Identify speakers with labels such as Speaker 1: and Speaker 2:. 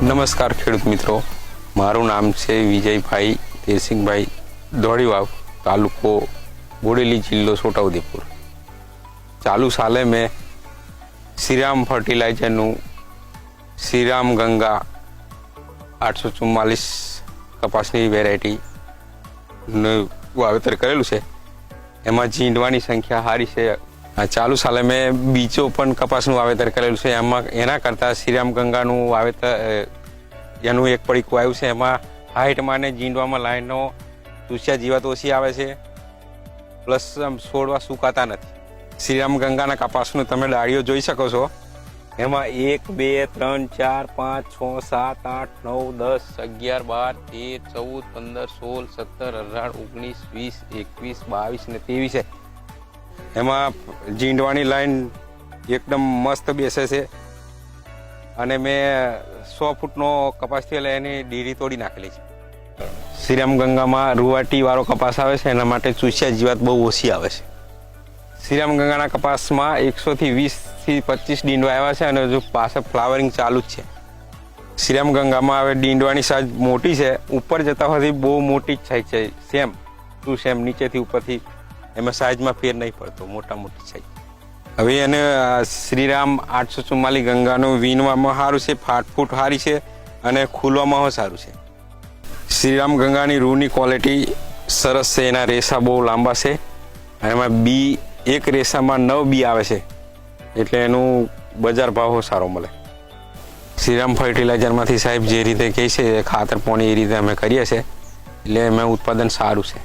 Speaker 1: નમસ્કાર ખેડૂત મિત્રો, મારું નામ છે વિજયભાઈ તેરસિંહભાઈ દોડીવાવ, તાલુકો બોડેલી, જિલ્લો છોટાઉદેપુર। ચાલુ સાલે મેં શ્રીરામ ફર્ટિલાઇઝરનું શ્રીરામ ગંગા 844 કપાસની વેરાયટીનું વાવેતર કરેલું છે। એમાં જીંડવાની સંખ્યા સારી છે। ચાલુ સાલે મેં બીજો પણ કપાસનું વાવેતર કરેલું છે। એના કરતાં શ્રીરામ ગંગાનું વાવેતર એનું એક પડીકું આવ્યું છે। એમાં હાઇટમાં ને જીંડવામાં લાઈનો ચૂસ્યા જીવાત ઓછી આવે છે, પ્લસ છોડવા સુકાતા નથી। શ્રીરામ ગંગાના કપાસનું તમે ડાળીઓ જોઈ શકો છો। એમાં 1 2 3 4 5 6 7 8 9 10 11 12 13 14 15 16 17 18 19 20 21 22 ને 23 છે। એમાં જીંડવાની લાઈન એકદમ મસ્ત બેસે છે અને મેં 100 ફૂટનો કપાસ થયેલો એની ડીરી તોડી નાખેલી છે। શ્રીરામ ગંગામાં રૂવાટી વાળો કપાસ આવે છે, એના માટે ચૂસ્યા જીવાત બહુ ઓછી આવે છે। શ્રીરામ ગંગાના કપાસમાં 100 થી 20 થી 25 ડીંડવા આવ્યા છે અને હજુ પાછળ ફ્લાવરિંગ ચાલુ જ છે। શ્રીરામ ગંગામાં હવે ડીંડવાની સાઈઝ મોટી છે, ઉપર જતા હોવાથી બહુ મોટી જ સાઈઝ છે, સેમ ટુ સેમ નીચેથી ઉપરથી એમાં સાઈઝમાં ફેર નહીં પડતો, મોટી સાઈઝ। હવે એને શ્રીરામ 844 ગંગાનું વીણવામાં સારું છે, ફાટફૂટ સારી છે અને ખુલવામાં સારું છે। શ્રીરામ ગંગાની રૂની ક્વોલિટી સરસ છે, એના રેસા બહુ લાંબા છે અને એમાં બી એક રેસામાં 9 બી આવે છે, એટલે એનું બજાર ભાવ સારો મળે। શ્રીરામ ફર્ટિલાઇઝરમાંથી સાહેબ જે રીતે કહે છે ખાતર પાણી એ રીતે અમે કરીએ છીએ, એટલે એમાં ઉત્પાદન સારું છે।